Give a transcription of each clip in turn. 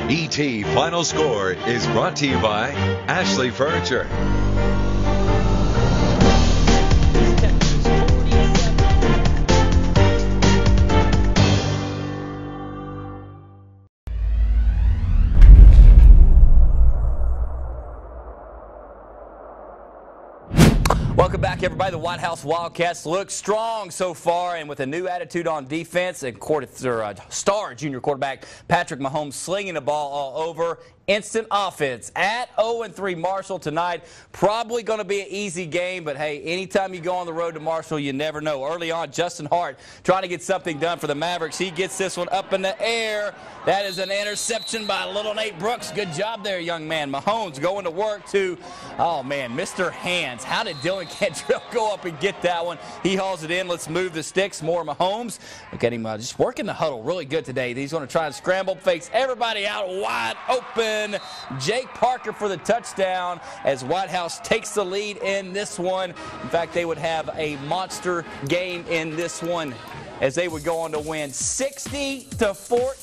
ET Final Score is brought to you by Ashley Furniture. Welcome back, everybody. The Whitehouse Wildcats look strong so far, and with a new attitude on defense, and star junior quarterback Patrick Mahomes slinging the ball all over. Instant offense at 0-3 Marshall tonight. Probably going to be an easy game, but hey, anytime you go on the road to Marshall, you never know. Early on, Justin Hart trying to get something done for the Mavericks. He gets this one up in the air. That is an interception by little Nate Brooks. Good job there, young man. Mahomes going to work to, oh man, Mr. Hands. How did Dylan Cantrell go up and get that one? He hauls it in. Let's move the sticks. More Mahomes. Look at him just working the huddle really good today. He's going to try and scramble, fakes everybody out wide open. Jake Parker for the touchdown as Whitehouse takes the lead in this one. In fact, they would have a monster game in this one as they would go on to win 60-14.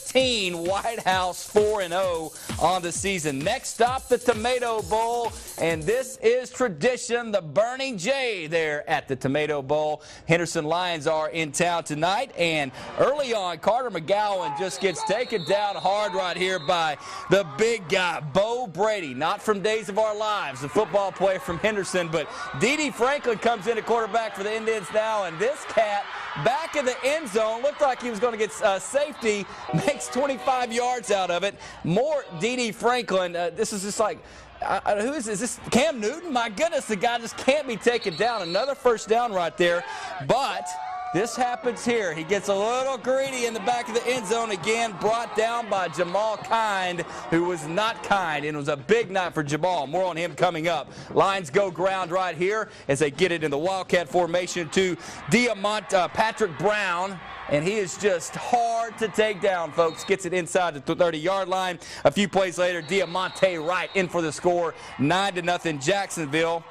Whitehouse 4-0 on the season. Next stop, the Tomato Bowl, and this is tradition, the Burning J there at the Tomato Bowl. Henderson Lions are in town tonight, and early on, Carter McGowan just gets taken down hard right here by the big guy, Bo Brady, not from Days of Our Lives, the football player from Henderson, but D.D. Franklin comes in at quarterback for the Indians now, and this cat back in the end zone, looked like he was going to get safety, makes 25 yards out of it. More D.D. Franklin. This is just like, who is this? Is this Cam Newton? My goodness, the guy just can't be taken down. Another first down right there, but this happens here. He gets a little greedy in the back of the end zone again, brought down by Jamal Kind, who was not kind, and it was a big night for Jamal. More on him coming up. Lions go ground right here as they get it in the Wildcat formation to Patrick Brown. And he is just hard to take down, folks. Gets it inside the 30-yard line. A few plays later, Diamante Wright in for the score, 9-0 Jacksonville.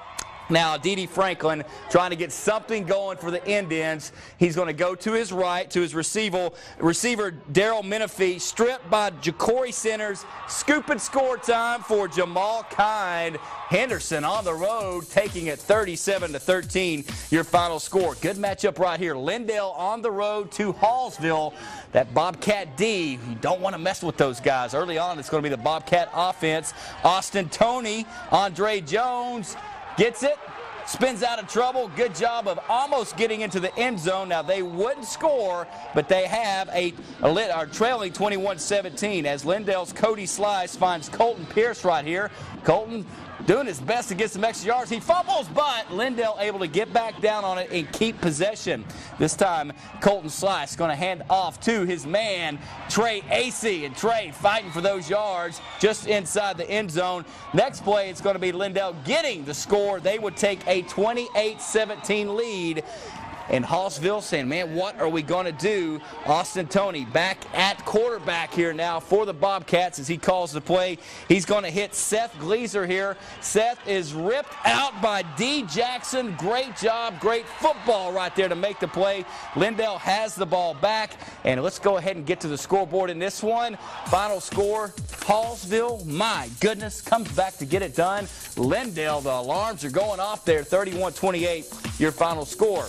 Now, D.D. Franklin trying to get something going for the Indians. He's going to go to his right, to his receiver Daryl Menifee, stripped by Ja'Cory Centers. Scoop and score time for Jamal Kind. Henderson on the road, taking it 37-13, your final score. Good matchup right here. Lyndale on the road to Hallsville. That Bobcat D, you don't want to mess with those guys. Early on, it's going to be the Bobcat offense. Austin Toney, Andre Jones gets it, spins out of trouble. Good job of almost getting into the end zone. Now, they wouldn't score, but they have are trailing 21-17 as Lyndale's Cody Slice finds Colton Pierce right here. Colton doing his best to get some extra yards. He fumbles, but Lyndale able to get back down on it and keep possession. This time, Colton Slice going to hand off to his man, Trey Acey. And Trey fighting for those yards just inside the end zone. Next play, it's going to be Lyndale getting the score. They would take a 28-17 lead. And Hallsville saying, man, what are we going to do? Austin Toney back at quarterback here now for the Bobcats as he calls the play. He's going to hit Seth Gleaser here. Seth is ripped out by D. Jackson. Great job, great football right there to make the play. Lyndale has the ball back. And let's go ahead and get to the scoreboard in this one. Final score, Hallsville, my goodness, comes back to get it done. Lyndale, the alarms are going off there, 31-28, your final score.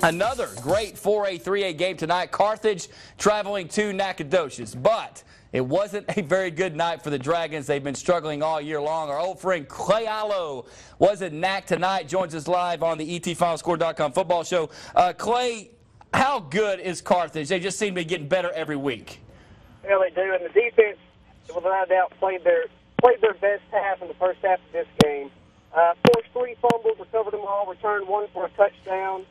Another great 4A, 3A game tonight. Carthage traveling to Nacogdoches, but it wasn't a very good night for the Dragons. They've been struggling all year long. Our old friend Clay Allo was at NAC tonight, joins us live on the ETFinalScore.com football show. Clay, how good is Carthage? They just seem to be getting better every week. Yeah, they do, and the defense, without a doubt, played their best half in the first half of this game. Forced 3 fumbles, recovered them all, returned 1 for a touchdown.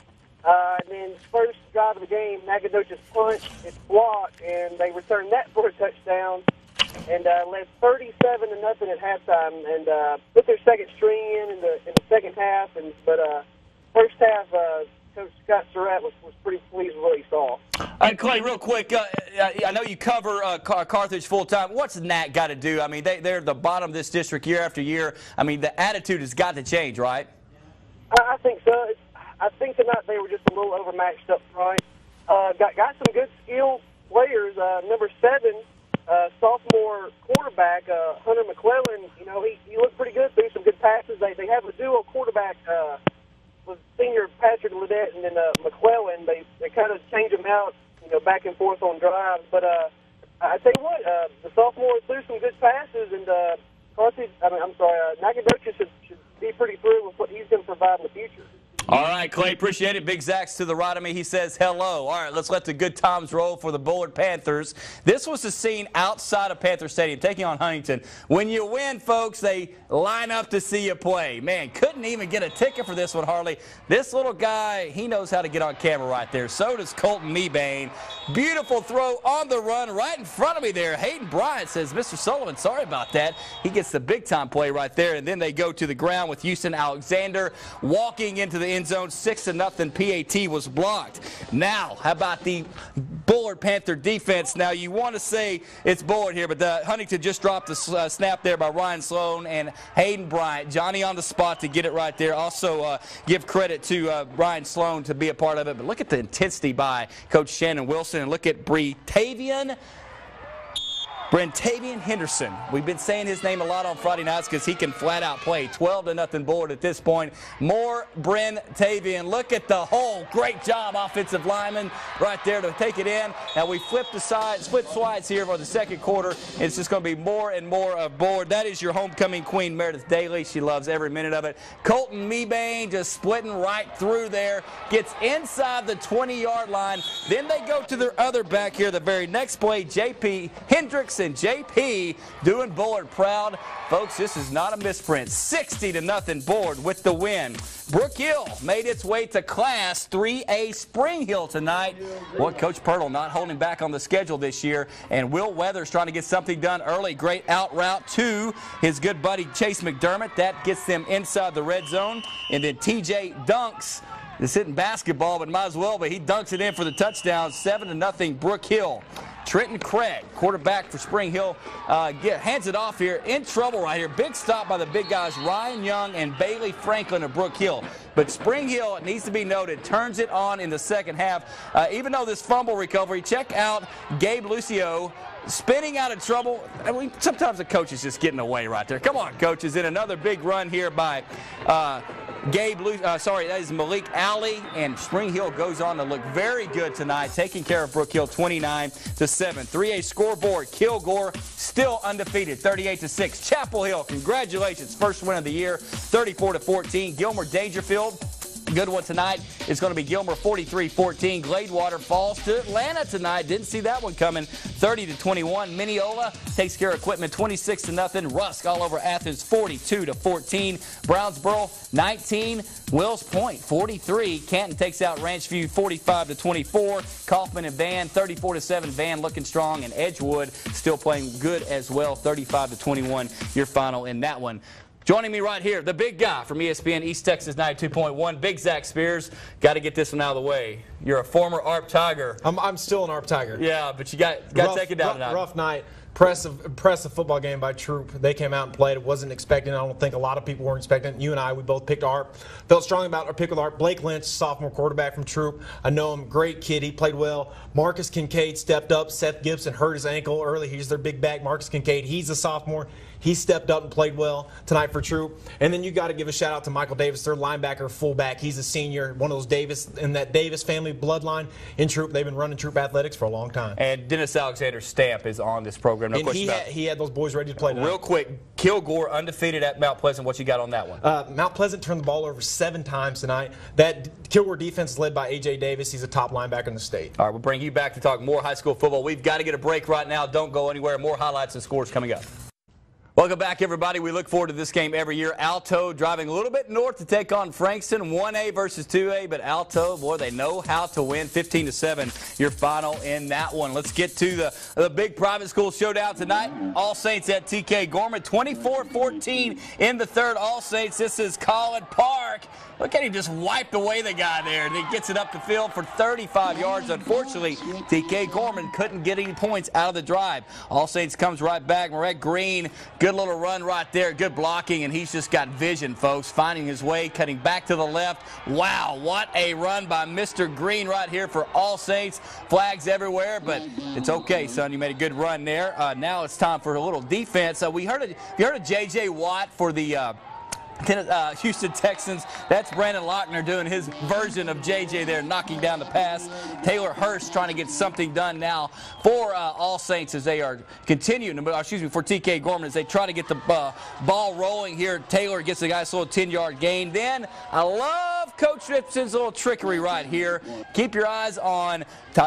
And then first drive of the game, Nacogdoches punt, it's blocked, and they returned that for a touchdown, and led 37-0 at halftime, and put their second string in the second half. But first half, Coach Scott Surratt was pretty pleased with what he saw. Clay, real quick, I know you cover Carthage full time. What's NAC got to do? I mean, they're the bottom of this district year after year. I mean, the attitude has got to change, right? I think so. I think tonight they were just a little overmatched up front. Got some good skill players. Number 7 sophomore quarterback, Hunter McClellan, you know, he looked pretty good, threw some good passes. They have a duo quarterback with senior Patrick Ledet and then McClellan. They kind of change them out, you know, back and forth on drives. But I tell you what, the sophomore threw some good passes, and Carthage, Nacogdoches should be pretty thrilled with what he's going to provide in the future. All right, Clay, appreciate it. Big Zach's to the right of me. He says hello. All right, let's let the good times roll for the Bullard Panthers. This was the scene outside of Panther Stadium, taking on Huntington. When you win, folks, they line up to see you play. Man, couldn't even get a ticket for this one, hardly. This little guy, he knows how to get on camera right there. So does Colton Mebane. Beautiful throw on the run right in front of me there. Hayden Bryant says, Mr. Sullivan, sorry about that. He gets the big-time play right there, and then they go to the ground with Houston Alexander walking into the end zone. 6-0 PAT was blocked. Now, how about the Bullard Panther defense? Now, you want to say it's Bullard here, but Huntington just dropped the snap there by Ryan Sloan and Hayden Bryant. Johnny on the spot to get it right there. Also, give credit to Ryan Sloan to be a part of it. But look at the intensity by Coach Shannon Wilson, and look at Brentavian Henderson. We've been saying his name a lot on Friday nights because he can flat out play. 12-0 Bullard at this point. More Brentavian. Look at the hole. Great job, offensive lineman, right there to take it in. Now we split sides here for the second quarter. It's just going to be more and more of Bullard. That is your homecoming queen, Meredith Daly. She loves every minute of it. Colton Mebane just splitting right through there. Gets inside the 20-yard line. Then they go to their other back here. The very next play, J.P. Hendricks and JP doing Bullard proud. Folks, this is not a misprint. 60-0 Bullard with the win. Brook Hill made its way to Class 3A Spring Hill tonight. Boy, Coach Pirtle not holding back on the schedule this year. And Will Weathers trying to get something done early. Great out route to his good buddy Chase McDermott. That gets them inside the red zone. And then TJ Dunks is hitting basketball, but might as well, but he dunks it in for the touchdown. 7-0 Brook Hill. Trenton Craig, quarterback for Spring Hill, hands it off here. In trouble right here. Big stop by the big guys, Ryan Young and Bailey Franklin of Brook Hill. But Spring Hill, it needs to be noted, turns it on in the second half. Even though this fumble recovery, check out Gabe Lucio spinning out of trouble. I mean, sometimes the coach is just getting away right there. Come on, coaches. In another big run here by that is Malik Alley, and Spring Hill goes on to look very good tonight, taking care of Brook Hill 29-7. 3A scoreboard, Kilgore still undefeated, 38-6. Chapel Hill, congratulations, first win of the year, 34-14. Gilmer Dangerfield, good one tonight. It's going to be Gilmer 43-14. Gladewater falls to Atlanta tonight. Didn't see that one coming. 30-21. Mineola takes care of Equipment 26-0. Rusk all over Athens 42-14. Brownsboro 19. Wills Point 43. Canton takes out Ranchview 45-24. Kaufman and Van 34-7. Van looking strong, and Edgewood still playing good as well. 35-21. Your final in that one. Joining me right here, the big guy from ESPN East Texas 92.1, Big Zach Spears. Got to get this one out of the way. You're a former ARP Tiger. I'm still an ARP Tiger. Yeah, but you got to take it down tonight. Rough night. Impressive football game by Troop. They came out and played. It wasn't expecting. I don't think a lot of people weren't expecting. You and I, we both picked ARP. Felt strongly about our pick with ARP. Blake Lynch, sophomore quarterback from Troop. I know him. Great kid. He played well. Marcus Kincaid stepped up. Seth Gibson hurt his ankle early. He's their big back. Marcus Kincaid, he's a sophomore. He stepped up and played well tonight for Troop. And then you got to give a shout out to Michael Davis, their linebacker, fullback. He's a senior, one of those Davis in that Davis family bloodline in Troop. They've been running Troop athletics for a long time. And Dennis Alexander's stamp is on this program. No question about it. He had those boys ready to play tonight. Real quick, Kilgore undefeated at Mount Pleasant. What you got on that one? Mount Pleasant turned the ball over 7 times tonight. That Kilgore defense is led by A.J. Davis. He's a top linebacker in the state. All right, we'll bring you back to talk more high school football. We've got to get a break right now. Don't go anywhere. More highlights and scores coming up. Welcome back, everybody. We look forward to this game every year. Alto driving a little bit north to take on Frankston, 1A versus 2A, but Alto, boy, they know how to win. 15-7, your final in that one. Let's get to the big private school showdown tonight. All Saints at TK Gorman, 24-14 in the third. All Saints, this is Collin Park. Look at him just wiped away the guy there, and he gets it up the field for 35 yards. Unfortunately, TK Gorman couldn't get any points out of the drive. All Saints comes right back. Marek Green, good little run right there, good blocking, and he's just got vision, folks, finding his way, cutting back to the left. Wow, what a run by Mr. Green right here for All Saints. Flags everywhere, but it's okay, son. You made a good run there. Now it's time for a little defense. You heard of J.J. Watt for the Houston Texans. That's Brandon Lochner doing his version of JJ there, knocking down the pass. Taylor Hurst trying to get something done now for All Saints as they are continuing, for TK Gorman as they try to get the ball rolling here. Taylor gets the guy's little 10-yard gain. Then I love Coach Ripson's little trickery right here. Keep your eyes on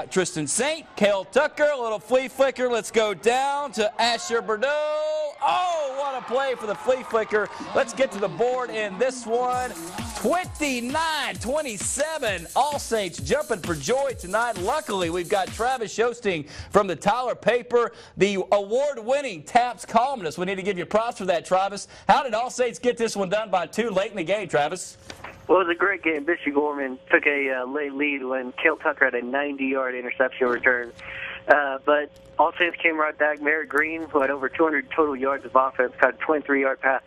Tristan Saint, Cale Tucker, a little flea flicker. Let's go down to Asher Bordeaux. Oh, what a play for the flea flicker. Let's get to the board in this one. 29-27. All Saints jumping for joy tonight. Luckily, we've got Travis Shosting from the Tyler paper, the award-winning Taps columnist. We need to give you props for that, Travis. How did All Saints get this one done by 2 late in the game, Travis? Well, it was a great game. Bishop Gorman took a late lead when Cale Tucker had a 90-yard interception return. But All Saints came right back. Merritt Green, who had over 200 total yards of offense, caught a 23-yard pass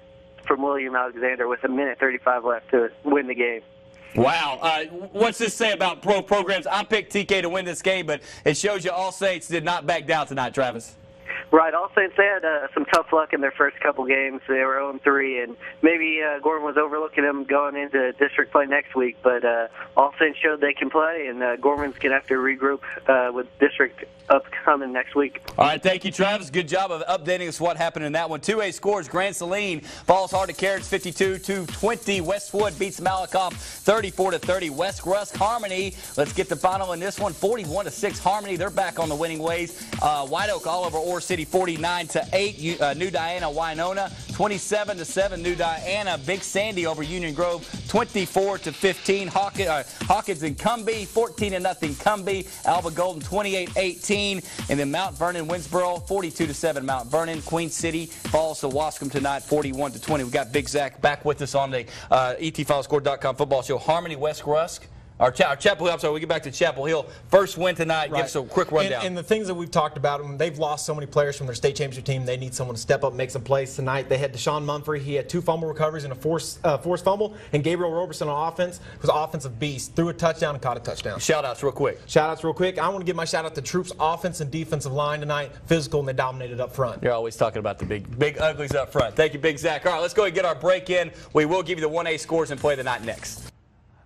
from William Alexander with 1:35 left to win the game. Wow. What's this say about pro programs? I picked TK to win this game, but it shows you All Saints did not back down tonight, Travis. Right. All Saints, they had some tough luck in their first couple games. They were 0-3, and maybe Gorman was overlooking them going into district play next week. But All Saints showed they can play, and Gorman's going to have to regroup with district upcoming next week. All right, thank you, Travis. Good job of updating us what happened in that one. 2A scores, Grand Saline falls hard to Carrots 52-20. Westwood beats Malakoff 34-30. West Rusk Harmony, let's get the final in this one, 41-6. Harmony, they're back on the winning ways. White Oak all over Ore City 49-8. New Diana Winona 27-7. New Diana Big Sandy over Union Grove 24-15. Hawkins and Cumbie 14-0 Cumbie. Alba Golden 28-18. And then Mount Vernon Winsboro 42-7. Mount Vernon. Queen City falls to Wascom tonight 41-20. We've got Big Zach back with us on the ETFinalScore.com football show. Harmony West Rusk. Our Chapel Hill, I'm sorry, we get back to Chapel Hill. First win tonight. Right. Give us a quick rundown. And the things that we've talked about, when they've lost so many players from their state championship team, they need someone to step up and make some plays tonight. They had Deshaun Mumphrey. He had 2 fumble recoveries and a forced fumble. And Gabriel Roberson on offense was an offensive beast. Threw a touchdown and caught a touchdown. Shout-outs real quick. Shout-outs real quick. I want to give my shout-out to Troops' offense and defensive line tonight. Physical, and they dominated up front. You're always talking about the big uglies up front. Thank you, Big Zach. All right, let's go and get our break in. We will give you the 1A scores and play the night next.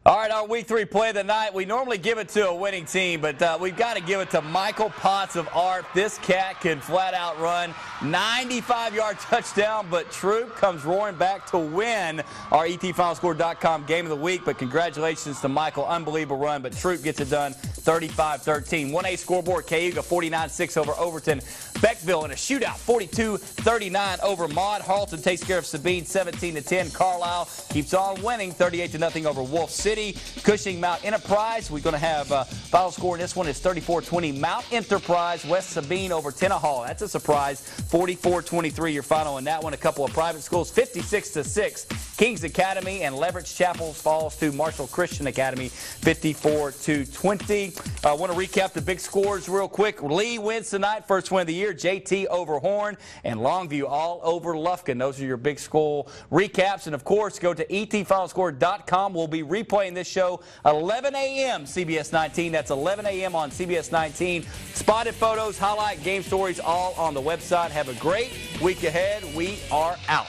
All right, our Week 3 play of the night. We normally give it to a winning team, but we've got to give it to Michael Potts of Art. This cat can flat out run. 95-yard touchdown, but Troop comes roaring back to win our ETFinalScore.com Game of the Week. But congratulations to Michael. Unbelievable run, but Troop gets it done 35-13. 1A scoreboard, Cayuga 49-6 over Overton. Beckville in a shootout, 42-39 over Maud. Harleton takes care of Sabine 17-10. Carlisle keeps on winning 38-0 over Wolf City. Cushing Mount Enterprise. We're going to have final score in this one is 34-20. Mount Enterprise, West Sabine over Tenaha. That's a surprise. 44-23 your final in that one. A couple of private schools, 56-6. Kings Academy and Leverage Chapels falls to Marshall Christian Academy, 54-20. I want to recap the big scores real quick. Lee wins tonight, first win of the year. JT over Horn and Longview all over Lufkin. Those are your big school recaps. And of course, go to ETFinalScore.com. We'll be replaying this show 11 a.m. CBS 19. That's 11 a.m. on CBS 19. Spotted photos, highlight, game stories, all on the website. Have a great week ahead. We are out.